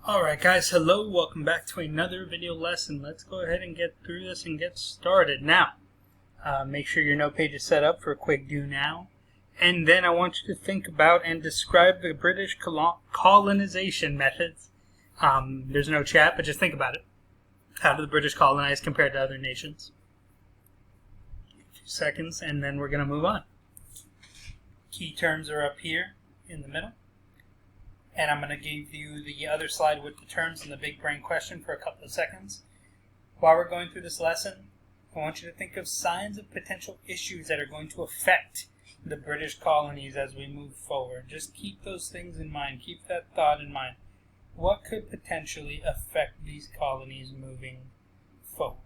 Alright guys, hello, welcome back to another video lesson. Let's go ahead and get through this and get started. Now, make sure your note page is set up for a quick do now. And then I want you to think about and describe the British colonization methods. There's no chat, but just think about it. How did the British colonize compared to other nations? A few seconds, and then we're going to move on. Key terms are up here in the middle. And I'm going to give you the other slide with the terms and the big brain question for a couple of seconds. While we're going through this lesson, I want you to think of signs of potential issues that are going to affect the British colonies as we move forward. Just keep those things in mind. Keep that thought in mind. What could potentially affect these colonies moving forward?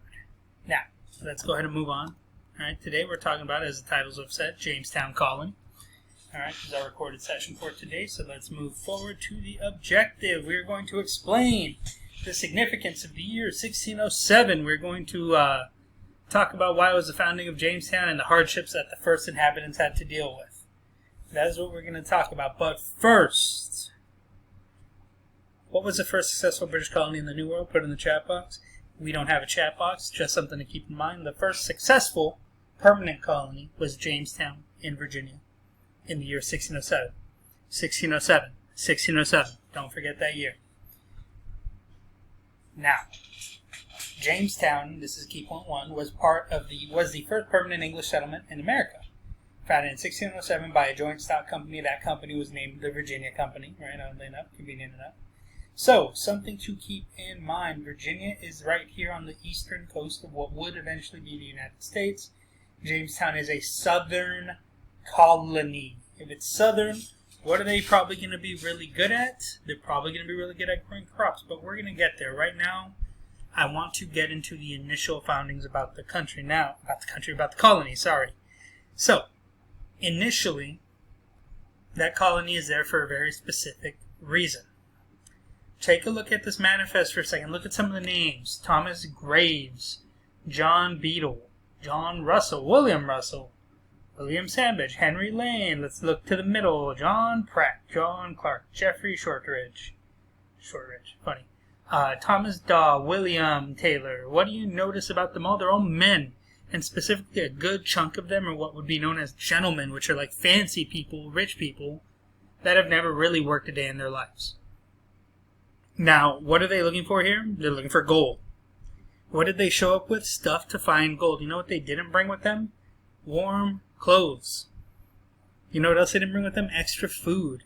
Now, let's go ahead and move on. All right, today we're talking about, as the titles have said, Jamestown Colony. Alright, this is our recorded session for today, so let's move forward to the objective. We're going to explain the significance of the year 1607. We're going to talk about why it was the founding of Jamestown and the hardships that the first inhabitants had to deal with. That is what we're going to talk about. But first, what was the first successful British colony in the New World? Put in the chat box. We don't have a chat box, just something to keep in mind. The first successful permanent colony was Jamestown in Virginia. In the year 1607. 1607. 1607. Don't forget that year. Now, Jamestown, this is key point one, was the first permanent English settlement in America. Founded in 1607 by a joint stock company. That company was named the Virginia Company. Right, oddly enough, convenient enough. So, something to keep in mind. Virginia is right here on the eastern coast of what would eventually be the United States. Jamestown is a southern colony. If it's southern, what are they probably going to be really good at? They're probably going to be really good at growing crops, but we're going to get there. Right now, I want to get into the initial foundings about the country now. About the colony, sorry. So, initially, that colony is there for a very specific reason. Take a look at this manifest for a second. Look at some of the names. Thomas Graves, John Beadle, John Russell, William Russell, William Sandwich, Henry Lane, let's look to the middle, John Pratt, John Clark, Jeffrey Shortridge, funny, Thomas Daw, William Taylor. What do you notice about them all? They're all men, and specifically a good chunk of them are what would be known as gentlemen, which are like fancy people, rich people, that have never really worked a day in their lives. Now, what are they looking for here? They're looking for gold. What did they show up with? Stuff to find gold. You know what they didn't bring with them? Warm clothes. You know what else they didn't bring with them? Extra food.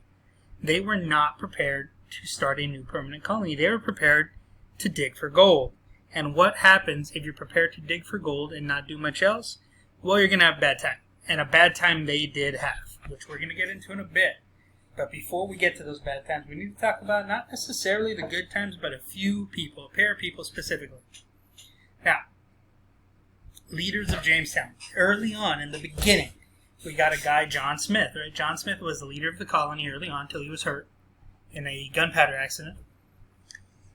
They were not prepared to start a new permanent colony. They were prepared to dig for gold. And what happens if you're prepared to dig for gold and not do much else? Well, you're going to have a bad time. And a bad time they did have, which we're going to get into in a bit. But before we get to those bad times, we need to talk about not necessarily the good times, but a few people, a pair of people specifically. Now, leaders of Jamestown. Early on, in the beginning, we got a guy, John Smith. Right? John Smith was the leader of the colony early on until he was hurt in a gunpowder accident.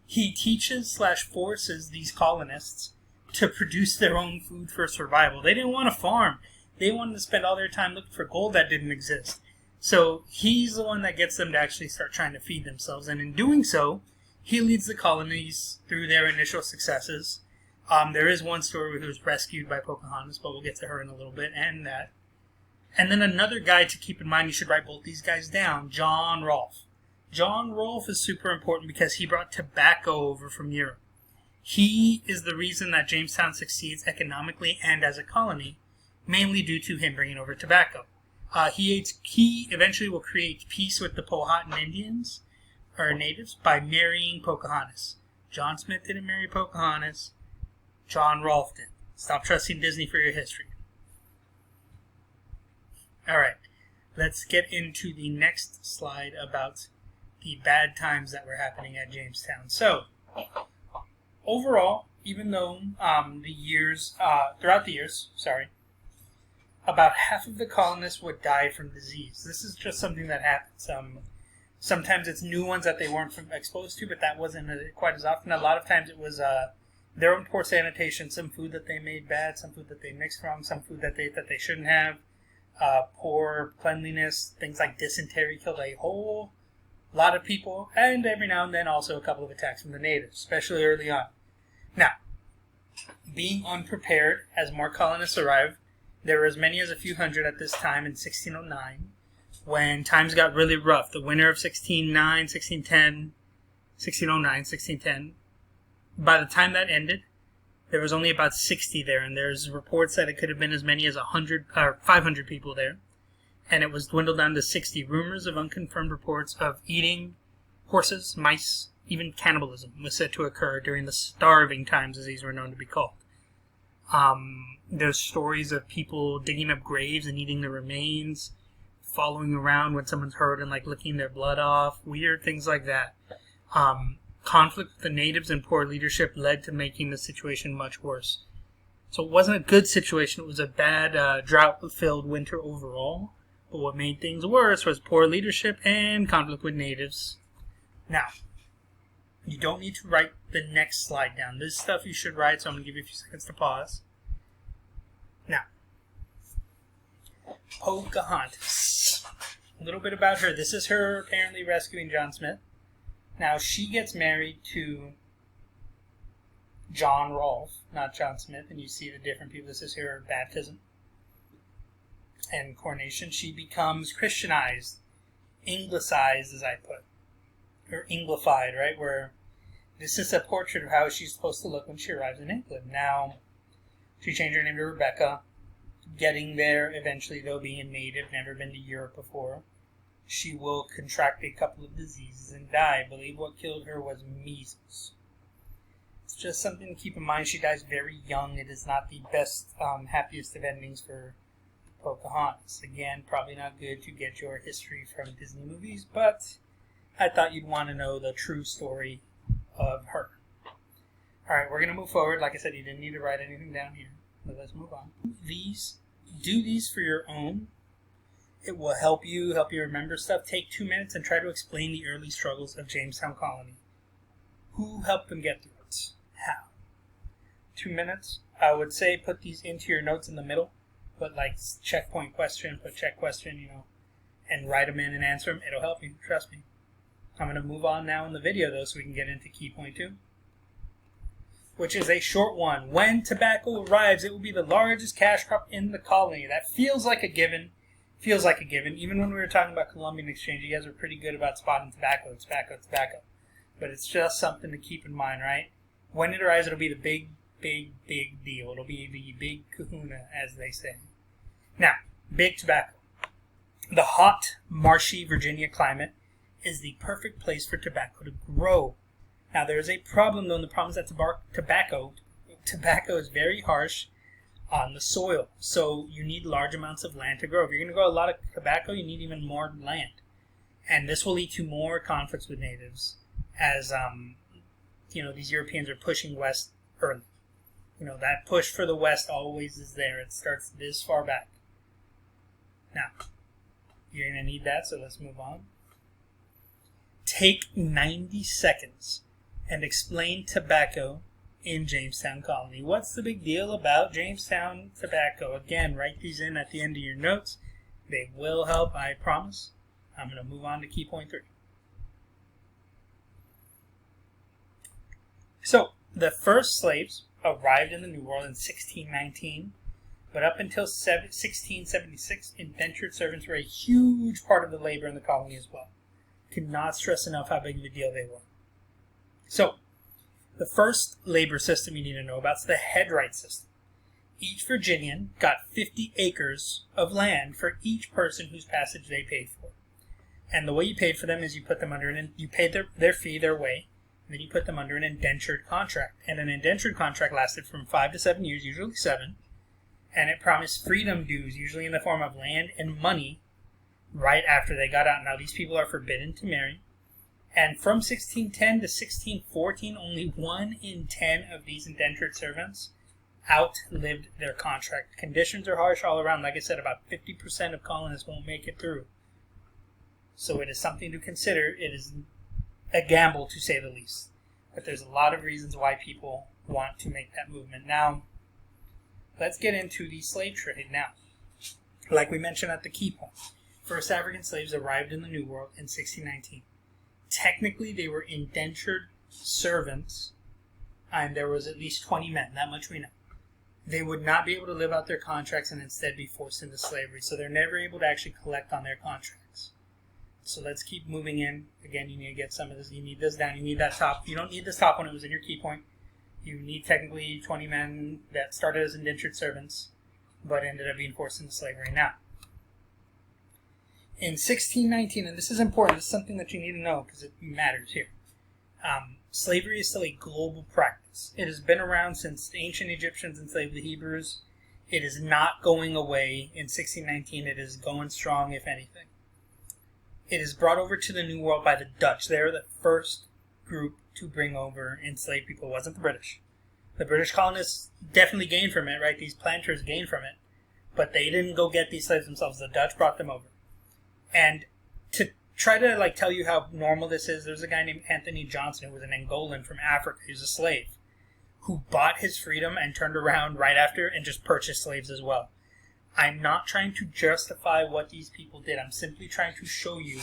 He teaches/forces these colonists to produce their own food for survival. They didn't want to farm. They wanted to spend all their time looking for gold that didn't exist. So he's the one that gets them to actually start trying to feed themselves. And in doing so, he leads the colonies through their initial successes. There is one story where he was rescued by Pocahontas, but we'll get to her in a little bit, and that. And then another guy to keep in mind, you should write both these guys down, John Rolfe. John Rolfe is super important because he brought tobacco over from Europe. He is the reason that Jamestown succeeds economically and as a colony, mainly due to him bringing over tobacco. He eventually will create peace with the Powhatan Indians, or natives, by marrying Pocahontas. John Smith didn't marry Pocahontas. John Rolfe did. Stop trusting Disney for your history. Alright, let's get into the next slide about the bad times that were happening at Jamestown. So, overall, even though throughout the years, about half of the colonists would die from disease. This is just something that happens. Sometimes it's new ones that they weren't exposed to, but that wasn't quite as often. A lot of times it was their own poor sanitation, some food that they made bad, some food that they mixed wrong, some food that they shouldn't have, poor cleanliness, things like dysentery killed a whole A lot of people, and every now and then also a couple of attacks from the natives, especially early on. Now, being unprepared as more colonists arrived, there were as many as a few hundred at this time in 1609, when times got really rough. The winter of 1610, by the time that ended, there was only about 60 there, and there's reports that it could have been as many as 100 or 500 people there, and it was dwindled down to 60. Rumors of unconfirmed reports of eating horses, mice, even cannibalism was said to occur during the starving times, as these were known to be called. There's stories of people digging up graves and eating the remains, following around when someone's hurt and licking their blood off, weird things like that. Conflict with the natives and poor leadership led to making the situation much worse. So it wasn't a good situation. It was a bad drought-filled winter overall. But what made things worse was poor leadership and conflict with natives. Now, you don't need to write the next slide down. This stuff you should write, so I'm going to give you a few seconds to pause. Now, Pocahontas. A little bit about her. This is her apparently rescuing John Smith. Now, she gets married to John Rolfe, not John Smith, and you see the different people. This is her baptism and coronation. She becomes Christianized, Anglicized, as I put, or Anglified, right? Where this is a portrait of how she's supposed to look when she arrives in England. Now, she changed her name to Rebecca. Getting there, eventually, though, being a native, never been to Europe before, she will contract a couple of diseases and die. I believe what killed her was measles. It's just something to keep in mind. She dies very young. It is not the best, happiest of endings for Pocahontas. Again, probably not good to get your history from Disney movies, but I thought you'd want to know the true story of her. Alright, we're going to move forward. Like I said, you didn't need to write anything down here. But let's move on. Do these for your own. It will help you remember stuff. Take 2 minutes and try to explain the early struggles of Jamestown Colony. Who helped them get through it? How? 2 minutes. I would say put these into your notes in the middle. Put checkpoint question, put check question, and write them in and answer them. It'll help you. Trust me. I'm going to move on now in the video, though, so we can get into key point 2. Which is a short one. When tobacco arrives, it will be the largest cash crop in the colony. That feels like a given. Even when we were talking about Columbian Exchange, you guys were pretty good about spotting tobacco. But it's just something to keep in mind, right? When it arrives, it'll be the big deal. It'll be the big kahuna, as they say. Now, big tobacco. The hot, marshy Virginia climate is the perfect place for tobacco to grow. Now, there is a problem, though, and the problem is that tobacco is very harsh on the soil. So you need large amounts of land to grow. If you're going to grow a lot of tobacco, you need even more land. And this will lead to more conflicts with natives as, these Europeans are pushing west early. That push for the west always is there. It starts this far back. Now, you're going to need that, so let's move on. Take 90 seconds and explain tobacco in Jamestown Colony. What's the big deal about Jamestown tobacco? Again, write these in at the end of your notes. They will help, I promise. I'm going to move on to key point 3. So, the first slaves arrived in the New World in 1619, but up until 1676, indentured servants were a huge part of the labor in the colony as well. Cannot stress enough how big of a deal they were. So, the first labor system you need to know about is the headright system. Each Virginian got 50 acres of land for each person whose passage they paid for. And the way you paid for them is you put them under you paid their fee, their way, and then you put them under an indentured contract. And an indentured contract lasted from 5 to 7 years, usually 7, and it promised freedom dues, usually in the form of land and money, right after they got out. Now, these people are forbidden to marry. And from 1610 to 1614, only 1 in 10 of these indentured servants outlived their contract. Conditions are harsh all around. Like I said, about 50% of colonists won't make it through. So it is something to consider. It is a gamble, to say the least. But there's a lot of reasons why people want to make that movement. Now, let's get into the slave trade now. Like we mentioned at the key point, first African slaves arrived in the New World in 1619. technically they were indentured servants, and there was at least 20 men, that much we know. They would not be able to live out their contracts and instead be forced into slavery, so they're never able to actually collect on their contracts. So let's keep moving in. Again, you need to get some of this. You need this down. You need that top. You don't need this top one. It was in your key point. You need technically 20 men that started as indentured servants, but ended up being forced into slavery. Now, in 1619, and this is important, this is something that you need to know because it matters here. Slavery is still a global practice. It has been around since the ancient Egyptians enslaved the Hebrews. It is not going away in 1619. It is going strong, if anything. It is brought over to the New World by the Dutch. They're the first group to bring over enslaved people. It wasn't the British. The British colonists definitely gained from it, right? These planters gained from it. But they didn't go get these slaves themselves. The Dutch brought them over. And to try to tell you how normal this is, there's a guy named Anthony Johnson who was an Angolan from Africa. He was a slave who bought his freedom and turned around right after and just purchased slaves as well. I'm not trying to justify what these people did. I'm simply trying to show you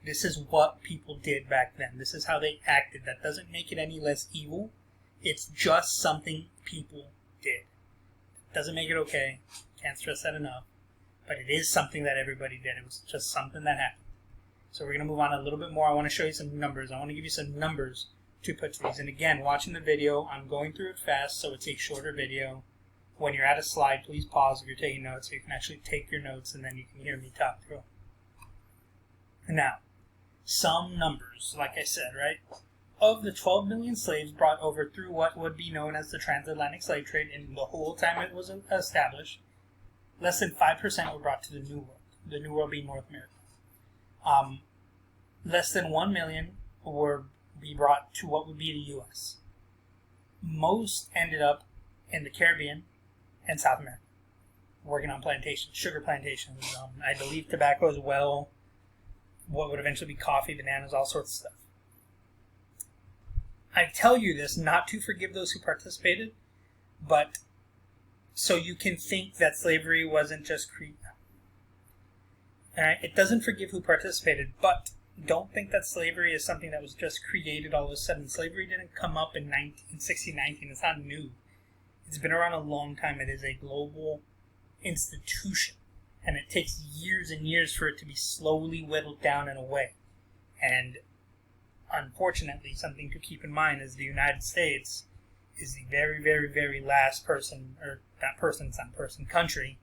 this is what people did back then. This is how they acted. That doesn't make it any less evil. It's just something people did. It doesn't make it okay. Can't stress that enough. But it is something that everybody did. It was just something that happened. So we're going to move on a little bit more. I want to show you some numbers. I want to give you some numbers to put to these. And again, watching the video, I'm going through it fast, so it's a shorter video. When you're at a slide, please pause if you're taking notes so you can actually take your notes and then you can hear me talk through. Now, some numbers, like I said, right? Of the 12 million slaves brought over through what would be known as the transatlantic slave trade in the whole time it was established, less than 5% were brought to the New World. The New World being North America. Less than 1 million were be brought to what would be the U.S. Most ended up in the Caribbean and South America, working on plantations, sugar plantations. I believe tobacco as well. What would eventually be coffee, bananas, all sorts of stuff. I tell you this not to forgive those who participated, but so you can think that slavery wasn't just Alright, it doesn't forgive who participated, but don't think that slavery is something that was just created all of a sudden. Slavery didn't come up in 1619. It's not new. It's been around a long time. It is a global institution, and it takes years and years for it to be slowly whittled down and away. And unfortunately, something to keep in mind is the United States is the very, very, very last person, or not person, it's not person, country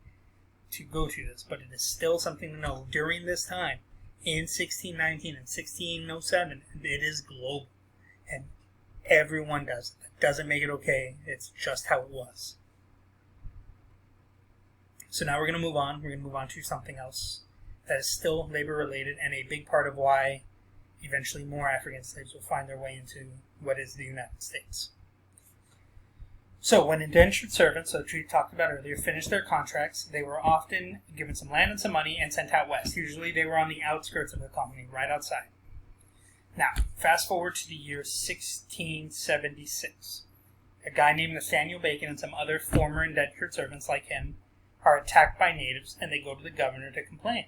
to go to this, but it is still something to know. During this time, in 1619 and 1607, it is global, and everyone does it. That doesn't make it okay. It's just how it was. So now we're going to move on. We're going to move on to something else that is still labor-related, and a big part of why eventually more African slaves will find their way into what is the United States. So when indentured servants, which we talked about earlier, finished their contracts, they were often given some land and some money and sent out west. Usually they were on the outskirts of the colony, right outside. Now, fast forward to the year 1676. A guy named Nathaniel Bacon and some other former indentured servants like him are attacked by natives, and they go to the governor to complain.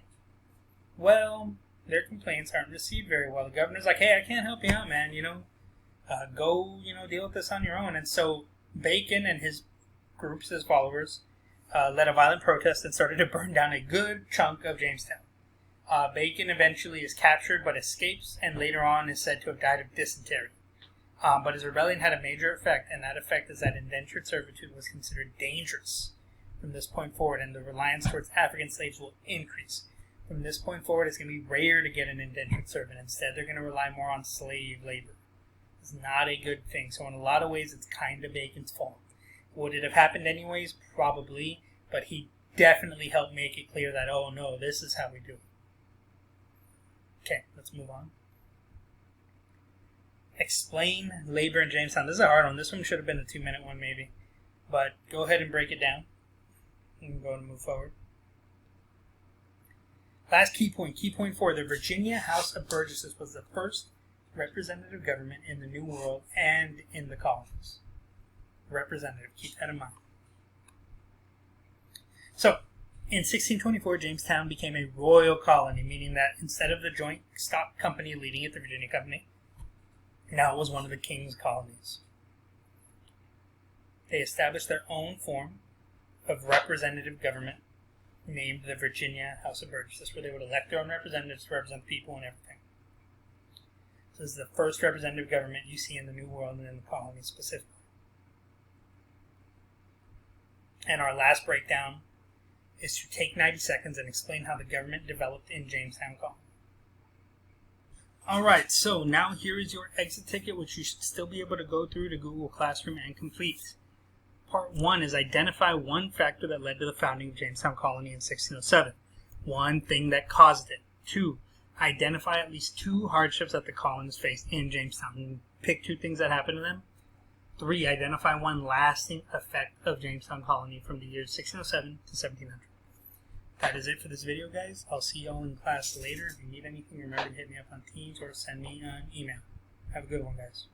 Well, their complaints aren't received very well. The governor's like, hey, I can't help you out, man, go, deal with this on your own. And so Bacon and his groups, his followers, led a violent protest and started to burn down a good chunk of Jamestown. Bacon eventually is captured but escapes, and later on is said to have died of dysentery. But his rebellion had a major effect, and that effect is that indentured servitude was considered dangerous from this point forward, and the reliance towards African slaves will increase. From this point forward, it's going to be rare to get an indentured servant. Instead, they're going to rely more on slave labor. It's not a good thing. So in a lot of ways, it's kind of Bacon's fault. Would it have happened anyways? Probably. But he definitely helped make it clear that, oh no, this is how we do it. Okay, let's move on. Explain labor in Jamestown. This is a hard one. This one should have been a 2-minute one maybe. But go ahead and break it down. And go and move forward. Last key point 4. The Virginia House of Burgesses was the first representative government in the New World and in the colonies. Representative, keep that in mind. So, In 1624, Jamestown became a royal colony, meaning that instead of the joint stock company leading it, the Virginia Company, now it was one of the king's colonies. They established their own form of representative government named the Virginia House of Burgesses, where they would elect their own representatives to represent people and everything. So this is the first representative government you see in the New World and in the colonies specifically. And our last breakdown is to take 90 seconds and explain how the government developed in Jamestown Colony. Alright, so now here is your exit ticket, which you should still be able to go through to Google Classroom and complete. Part 1 is identify one factor that led to the founding of Jamestown Colony in 1607. One thing that caused it. 2. Identify at least 2 hardships that the colonists faced in Jamestown. Pick 2 things that happened to them. 3. Identify one lasting effect of Jamestown Colony from the years 1607 to 1700. That is it for this video, guys. I'll see y'all in class later. If you need anything, remember to hit me up on Teams or send me an email. Have a good one, guys.